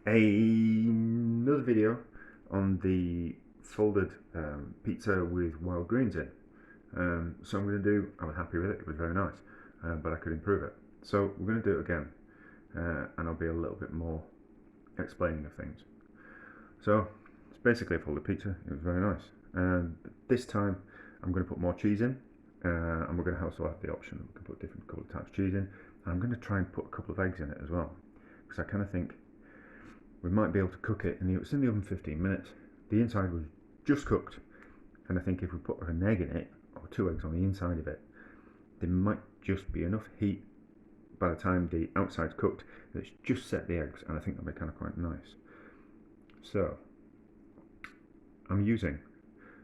another video on the folded pizza with wild greens in. So I'm going to do, I was happy with it, it was very nice, but I could improve it. So we're going to do it again, and I'll be a little bit more explaining of things. So it's basically a folded pizza, it was very nice. This time I'm going to put more cheese in, and we're going to also have the option that we can put different coloured types of cheese in. And I'm going to try and put a couple of eggs in it as well, because I kind of think we might be able to cook it, and it's in the oven 15 minutes. The inside was just cooked, and I think if we put an egg in it, or 2 eggs on the inside of it, there might just be enough heat by the time the outside's cooked that it's just set the eggs, and I think that'll be kind of quite nice. So I'm using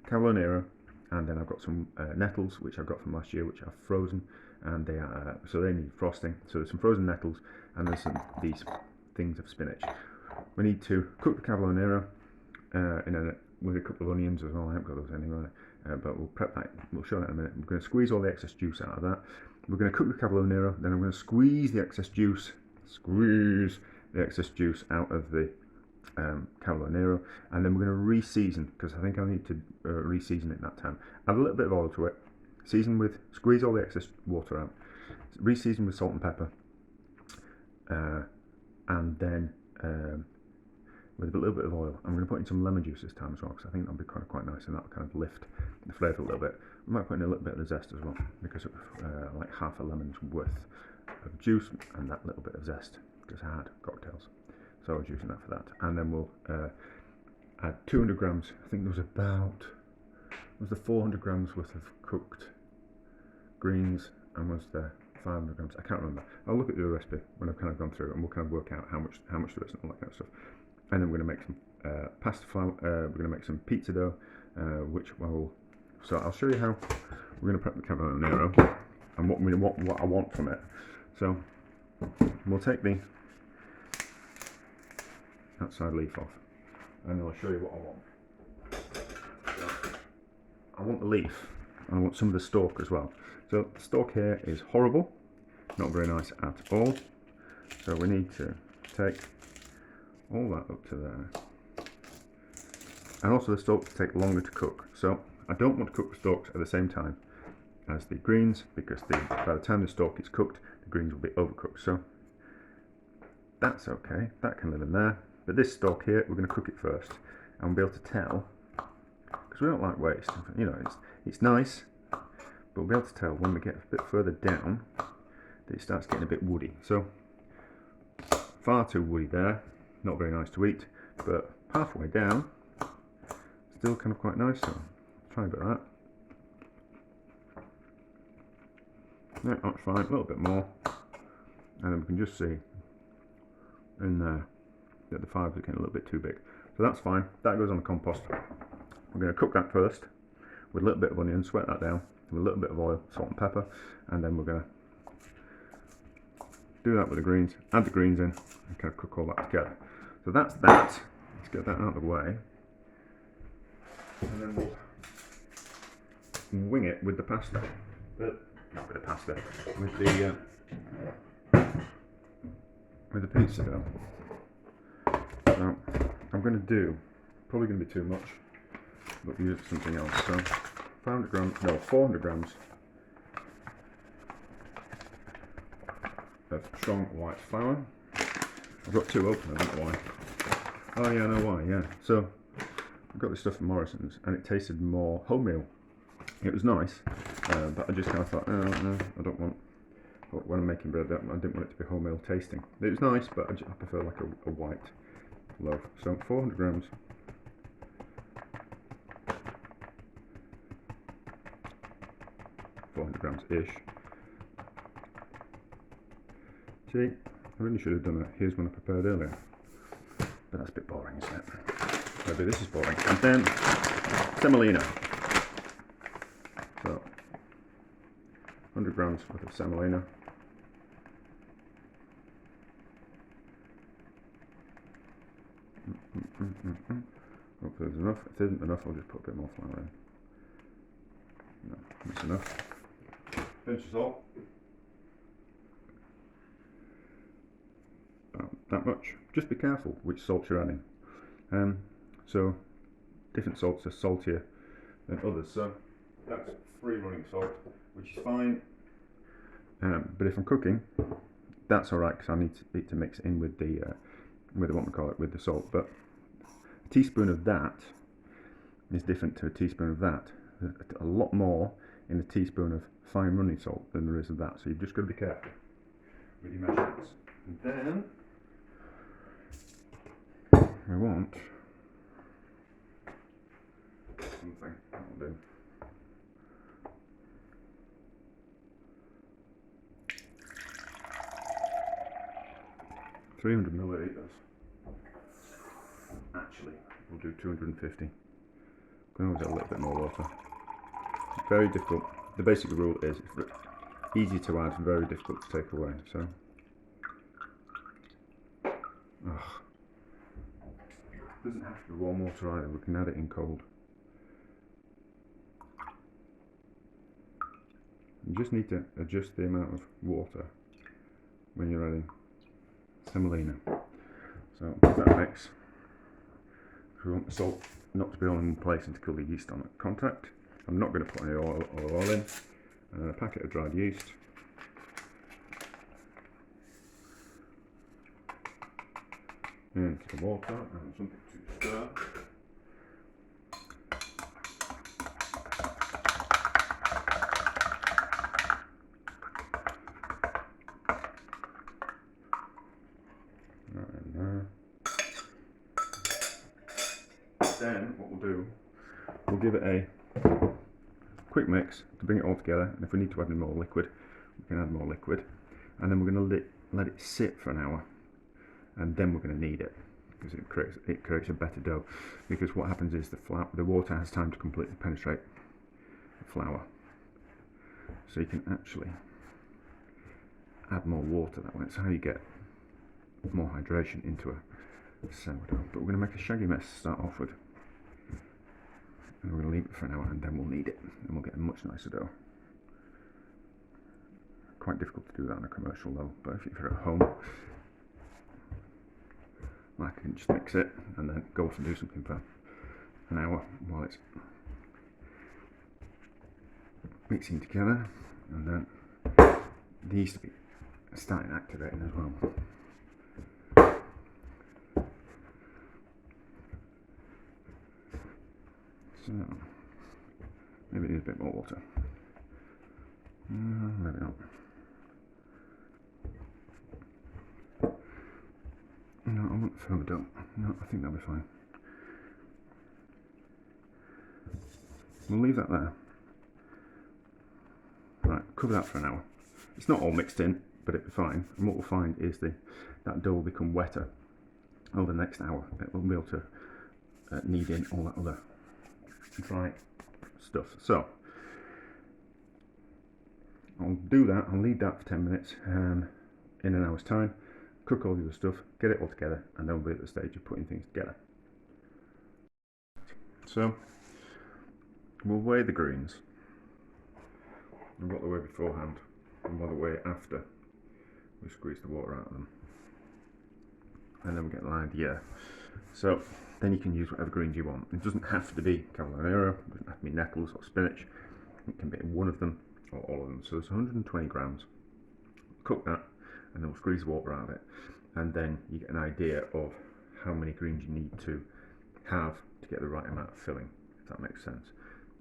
cavolo nero, and then I've got some nettles which I've got from last year, which are frozen, and they are so they need frosting. So there's some frozen nettles, and there's these things of spinach. We need to cook the cavolo nero with a couple of onions as well. I haven't got those anyway, but we'll prep that. We'll show that in a minute. We're going to squeeze all the excess juice out of that. We're going to cook the cavolo nero. Then I'm going to squeeze the excess juice out of the cavolo nero, and then we're going to re-season, because I think I need to re-season it that time. Add a little bit of oil to it. Squeeze all the excess water out. Re-season with salt and pepper, and then with a little bit of oil. I'm going to put in some lemon juice this time as well, because I think that'll be quite nice, and that'll kind of lift the flavour a little bit. We might put in a little bit of the zest as well, because of like half a lemon's worth of juice and that little bit of zest, because I had cocktails, so I was using that for that. And then we'll add 200 grams. I think there was the 400 grams worth of cooked greens, and was there 500 grams? I can't remember. I'll look at the recipe when I've kind of gone through, and we'll kind of work out how much there is and all that kind of stuff. And then we're going to make some pasta flour. We're going to make some pizza dough, so I'll show you how we're going to prep the cavolo nero and what I want from it. So we'll take the outside leaf off, and I'll show you what I want. So, I want the leaf, and I want some of the stalk as well. So the stalk here is horrible, not very nice at all. So we need to take all that up to there, and also the stalks take longer to cook. So I don't want to cook the stalks at the same time as the greens, because by the time the stalk is cooked, the greens will be overcooked. So that's okay, that can live in there. But this stalk here, we're going to cook it first, and we'll be able to tell, because we don't like waste. You know, it's nice, but we'll be able to tell when we get a bit further down that it starts getting a bit woody. So far too woody there, not very nice to eat, but halfway down, still kind of quite nice. So try a bit of that. No, that's fine. A little bit more, and then we can just see in there that the fibres are getting a little bit too big. So that's fine. That goes on the compost. We're going to cook that first with a little bit of onion, sweat that down with a little bit of oil, salt and pepper, and then we're going to do that with the greens, add the greens in, and kind of cook all that together. So that's that. Let's get that out of the way, and then we'll wing it with the pasta. But not with the pasta, with the pizza dough. So I'm going to do, probably going to be too much, but use something else. So 400 grams of strong white flour. I've got 2 open, I don't know why. Oh yeah, I know why, yeah. So I got this stuff from Morrison's, and it tasted more wholemeal. It was nice, but I just kind of thought, no, I don't want, when I'm making bread, I didn't want it to be wholemeal tasting. It was nice, but I prefer like a white loaf. So 400 grams. Ish. See, I really should have done a here's one I prepared earlier, but that's a bit boring, isn't it? Maybe this is boring. And then semolina. So 100 grams worth of semolina. Hopefully there's enough. If there isn't enough, I'll just put a bit more flour in. No, that's enough. Pinch of salt. That that much. Just be careful which salt you're adding. So different salts are saltier than others. So that's 3 running salt, which is fine. But if I'm cooking, that's all right because I need to mix it in with the what we call it, with the salt. But a teaspoon of that is different to a teaspoon of that. There's a lot more in a teaspoon of fine running salt than there is of that. So you've just got to be careful with your measurements. And then we want something that'll do. $300 milliliters. Actually, we'll do 250. Can always add a little bit more water. Very difficult. The basic rule is it's easy to add, very difficult to take away. So, doesn't have to be warm water either. We can add it in cold. You just need to adjust the amount of water when you're adding semolina. So give that a mix. We want the salt not to be all in one place and to kill the yeast on contact. I'm not going to put any oil in. And a packet of dried yeast. Into the water and something to stir. Then what we'll do, we'll give it a quick mix to bring it all together, and if we need to add any more liquid, we can add more liquid, and then we're going to let it sit for an hour, and then we're going to knead it because it creates a better dough. Because what happens is the water has time to completely penetrate the flour, so you can actually add more water that way. That's how you get more hydration into a sourdough. But we're going to make a shaggy mess to start off with. And we're going to leave it for an hour and then we'll knead it and we'll get a much nicer dough. Quite difficult to do that on a commercial level, but if you're at home, I can just mix it and then go off and do something for an hour while it's mixing together, and then the yeast will be starting activating as well. So, maybe it needs a bit more water. Maybe not. No, I want firmer dough. No, I think that'll be fine. We'll leave that there. Right, cover that for an hour. It's not all mixed in, but it'll be fine. And what we'll find is that dough will become wetter over the next hour. It will be able to knead in all that other dry stuff. So I'll do that. I'll leave that for 10 minutes in an hour's time. Cook all the other stuff, get it all together, and then we'll be at the stage of putting things together. So we'll weigh the greens. And what the way beforehand and what the way after we squeeze the water out of them, and then we get an idea. So then you can use whatever greens you want. It doesn't have to be cavolo nero, it doesn't have to be nettles or spinach. It can be one of them or all of them. So it's 120 grams. Cook that, and then we'll squeeze the water out of it, and then you get an idea of how many greens you need to have to get the right amount of filling, if that makes sense.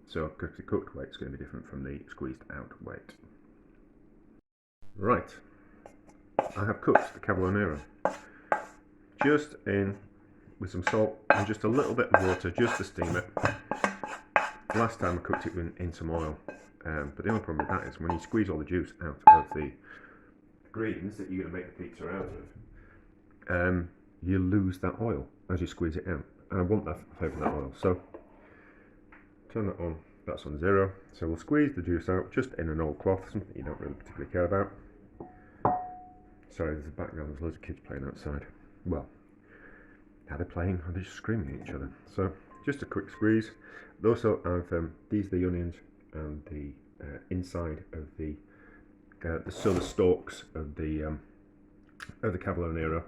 So the cooked weight is going to be different from the squeezed out weight. Right, I have cooked the cavolo nero just in with some salt and just a little bit of water just to steam it. Last time I cooked it in some oil, but the only problem with that is when you squeeze all the juice out of the greens that you're going to make the pizza out of, you lose that oil as you squeeze it out, and I want that flavour of that oil. So turn that on, that's on 0. So we'll squeeze the juice out just in an old cloth, something you don't really particularly care about. Sorry, there's a background, there's loads of kids playing outside. Well, are they playing or are they just screaming at each other? So just a quick squeeze. Also, these are the onions and the inside of the stalks of the cavolo nero.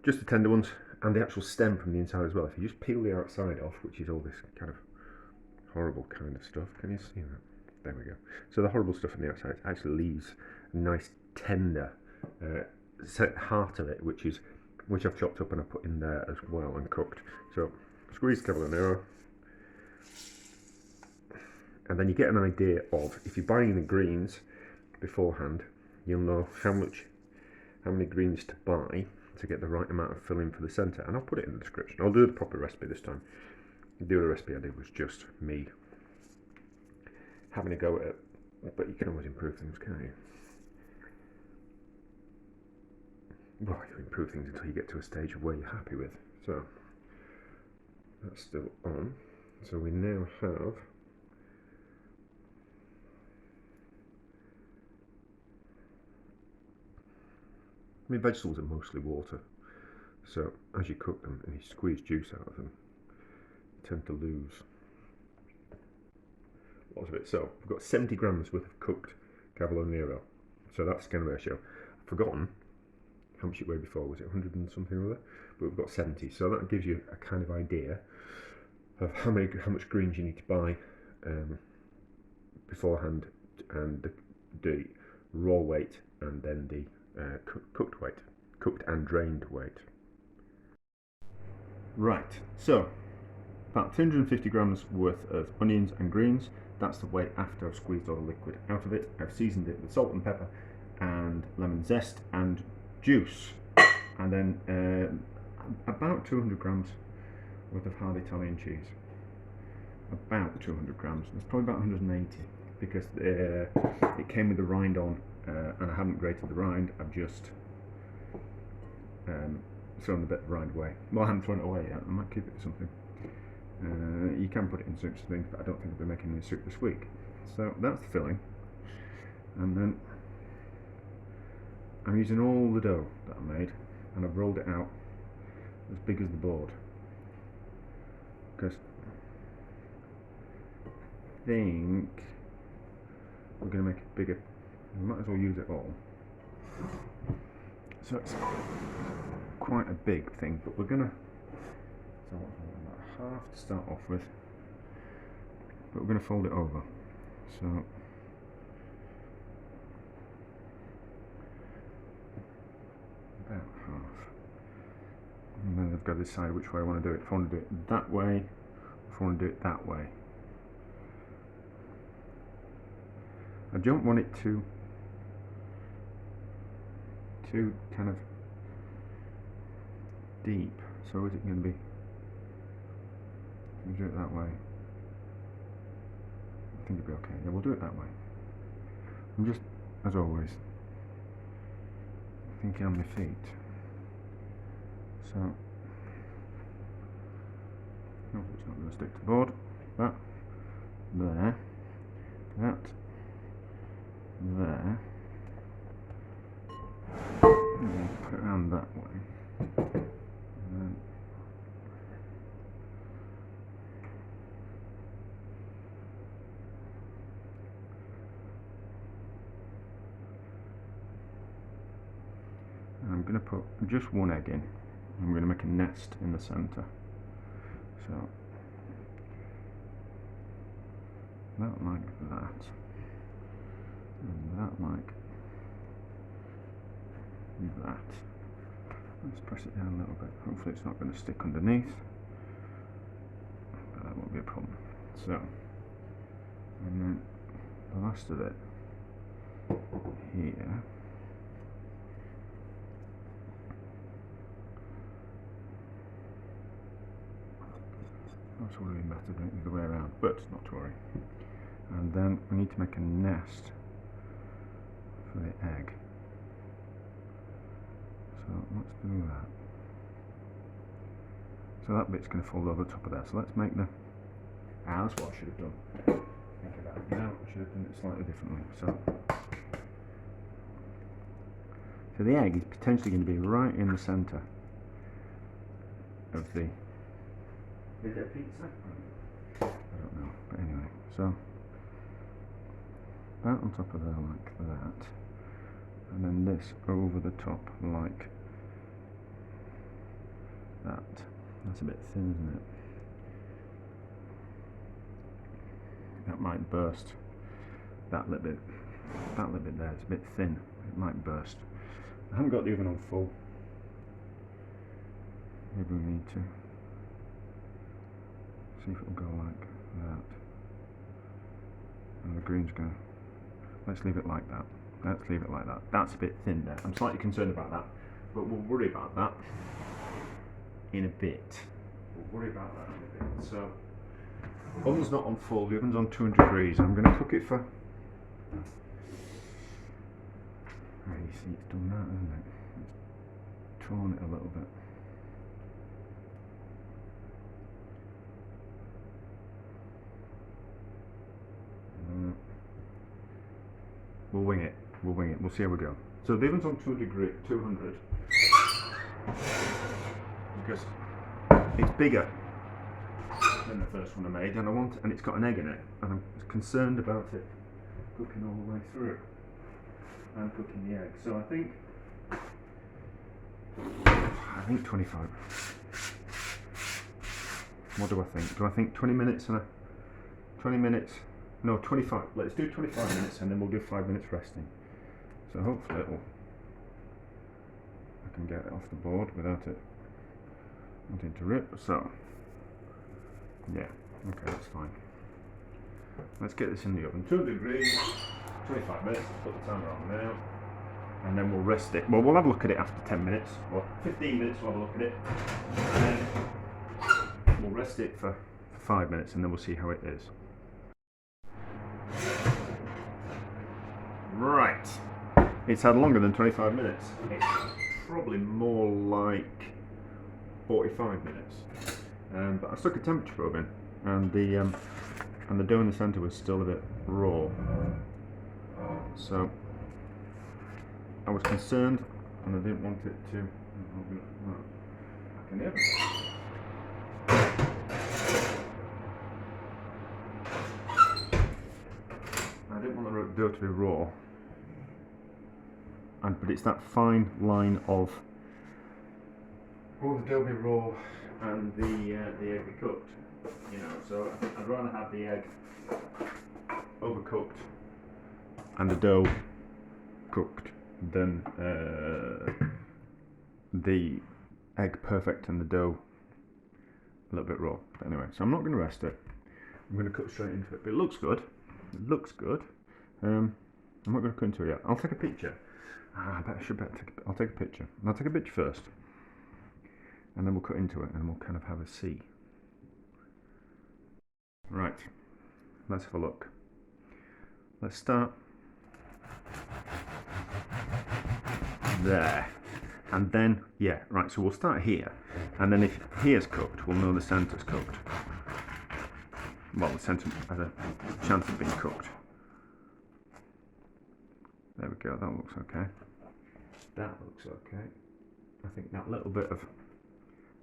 just the tender ones, and the actual stem from the inside as well. If you just peel the outside off, which is all this kind of horrible kind of stuff, can you see that? There we go. So the horrible stuff on the outside actually leaves a nice tender heart of it, which I've chopped up and I put in there as well and cooked. So squeeze Cavolo, and then you get an idea of, if you're buying the greens beforehand, you'll know how many greens to buy to get the right amount of filling for the centre. And I'll put it in the description. I'll do the proper recipe this time. The other recipe I did was just me having a go at it, but you can always improve things, can't you? Well, you improve things until you get to a stage of where you're happy with. So that's still on. So we now have vegetables are mostly water, so as you cook them and you squeeze juice out of them, you tend to lose lots of it. So we've got 70 grams worth of cooked Cavolo Nero, so that's skin ratio. I've forgotten how much it weighed before. Was it 100 and something or other? But we've got 70, so that gives you a kind of idea of how much greens you need to buy beforehand, and the raw weight, and then the cooked weight, cooked and drained weight. Right, so about 250 grams worth of onions and greens. That's the weight after I've squeezed all the liquid out of it. I've seasoned it with salt and pepper and lemon zest and juice, and then about 200 grams worth of hard Italian cheese. About 200 grams. It's probably about 180 because it came with the rind on, and I haven't grated the rind. I've just thrown a bit of rind away. Well, I haven't thrown it away yet. I might keep it for something. You can put it in soups and things, but I don't think I'll be making any soup this week. So that's the filling, and then I'm using all the dough that I made, and I've rolled it out as big as the board, because I think we're going to make it bigger. We might as well use it all. So it's quite a big thing, but we're going to, so about half to start off with, but we're going to fold it over. So about half, and then I've got to decide which way I want to do it. If I want to do it that way, if I want to do it that way. I don't want it too kind of deep. So is it going to be? Can we do it that way? I think it'll be okay. Yeah, we'll do it that way. I'm just, as always, thinking on my feet. So, hopefully it's not going to stick to the board. That, there, that, there, and then put it around that way. And then I'm going to put just one egg in. I'm going to make a nest in the centre. So that like that, and that like that. Let's press it down a little bit. Hopefully it's not going to stick underneath, but that won't be a problem. So, and then the last of it here. That's would have been better doing it the other way around, but not to worry. And then we need to make a nest for the egg. So let's do that. So that bit's going to fold over the top of there. So let's make the... that's what I should have done. Think about it now. I should have done it slightly differently. So the egg is potentially going to be right in the centre of the... Is it a pizza? I don't know, but anyway, so that on top of there like that, and then this over the top like That's a bit thin, isn't it? That might burst. That little bit there, it's a bit thin. It might burst. I haven't got the oven on full. Maybe we need to see if it'll go like that. And the green's going to... Let's leave it like that. Let's leave it like that. That's a bit thin there. I'm slightly concerned about that, but we'll worry about that in a bit. We'll worry about that in a bit. So, oven's not on full, the oven's on 200 degrees. I'm going to cook it for... Right, you see it's done that, isn't it? It's torn it a little bit. We'll wing it. We'll wing it. We'll see how we go. So the oven's on 200 because it's bigger than the first one I made, and it's got an egg in it, and I'm concerned about it cooking all the way through and cooking the egg. So I think 25. What do I think? Do I think 20 minutes and 20 minutes? No, 25. Let's do 25 minutes and then we'll give 5 minutes resting. So hopefully I can get it off the board without it wanting to rip. So, yeah, okay, that's fine. Let's get this in the oven. 200 degrees, 25 minutes. Let's put the timer on now. And then we'll rest it. Well, we'll have a look at it after 10 minutes, or 15 minutes, we'll have a look at it. And then we'll rest it for 5 minutes and then we'll see how it is. Right, it's had longer than 25 minutes. It's probably more like 45 minutes. But I stuck a temperature probe in, and the dough in the centre was still a bit raw. So I was concerned, and I didn't want it to. Back in the oven. I didn't want the dough to be raw. But it's that fine line of the dough be raw and the egg be cooked, you know. So I'd rather have the egg overcooked and the dough cooked than the egg perfect and the dough a little bit raw. But anyway, so I'm not going to rest it. I'm going to cut straight into it. But it looks good. It looks good. I'm not going to cut into it yet. I'll take a picture. I'll take a picture. I'll take a picture first, and then we'll cut into it, and we'll kind of have a see. Right, let's have a look. Let's start there, and then right. So we'll start here, and then if here's cooked, we'll know the centre's cooked. Well, the centre has a chance of being cooked. There we go, that looks okay. That looks okay. I think that little bit of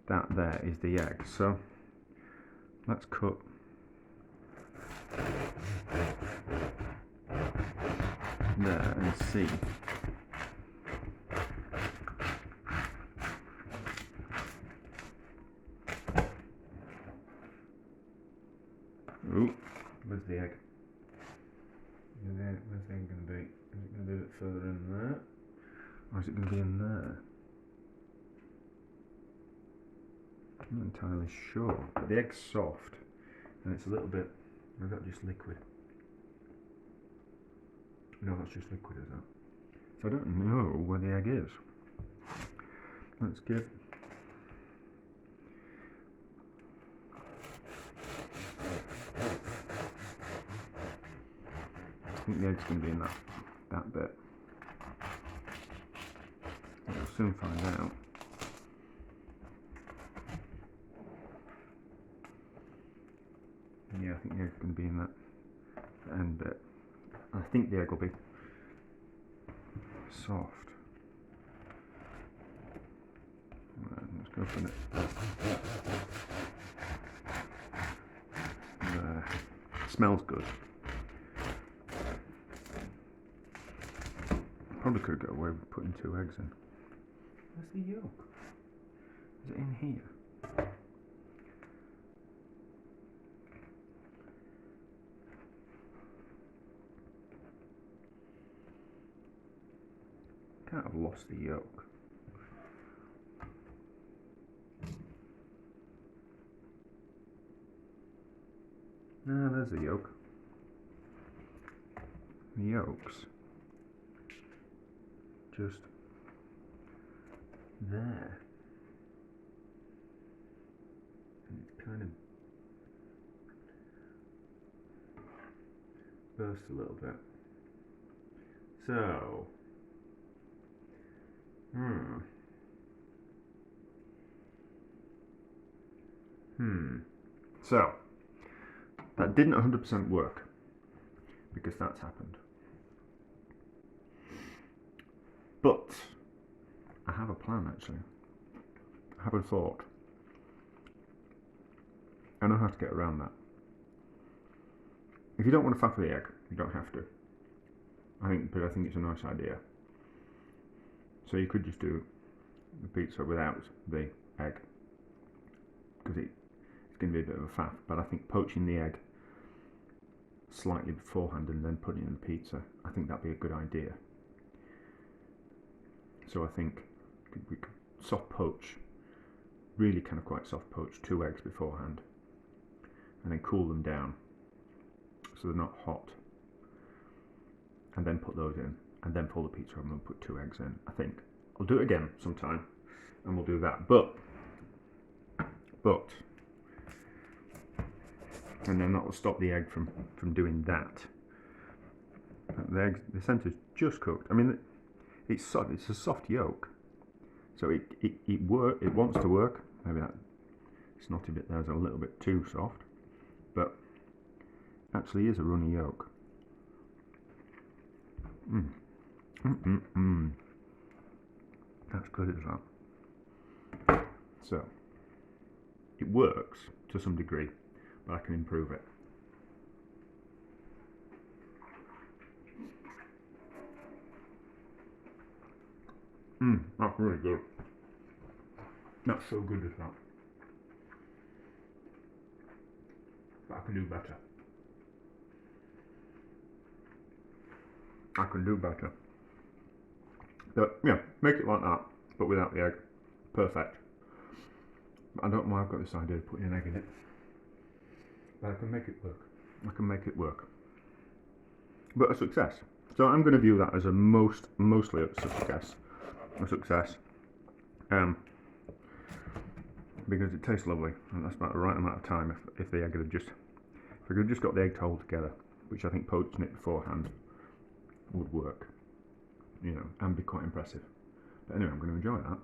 that there is the egg. So let's cut there and see. Ooh, where's the egg? Where's the egg going to be? Is it going to be a bit further in there? Or is it going to be in there? I'm not entirely sure. But the egg's soft and it's a little bit... Or is that just liquid? No, that's just liquid, is that? So I don't know where the egg is. Let's give... I think the egg's going to be in that bit. We'll soon find out. Yeah, I think the egg's going to be in that end bit. I think the egg will be soft. Right, let's go for it. There. Smells good. Probably could get away with putting 2 eggs in. Where's the yolk? Is it in here? Can't have lost the yolk. Ah, there's the yolk. The yolk's just there. And it's kind of burst a little bit. So, So, that didn't 100% work, because that's happened. But, I have a plan actually. I have a thought. I know how to get around that. If you don't want to faff with the egg, you don't have to. But I think it's a nice idea. So you could just do the pizza without the egg, because it's going to be a bit of a faff. But I think poaching the egg slightly beforehand and then putting it in the pizza, I think that'd be a good idea. So I think we could soft poach, really kind of quite soft poach 2 eggs beforehand, and then cool them down so they're not hot, and then put those in, and then pull the pizza oven and put 2 eggs in. I think I'll do it again sometime, and we'll do that. But, and then that will stop the egg from doing that. The centre's just cooked. I mean, it's soft. It's a soft yolk, so it wants to work. Maybe that snotty bit there is a little bit too soft, but actually is a runny yolk. That's good as that. So it works to some degree, but I can improve it. That's really good. That's so good as that. But I can do better. I can do better. But yeah, make it like that, but without the egg. Perfect. I don't know why I've got this idea of putting an egg in it, but I can make it work. I can make it work. But a success. So I'm going to view that as a mostly a success. Because it tastes lovely, and that's about the right amount of time. If the egg had just, if I could have just got the egg to hold together, which I think poaching it beforehand would work, and be quite impressive. But anyway, I'm going to enjoy that.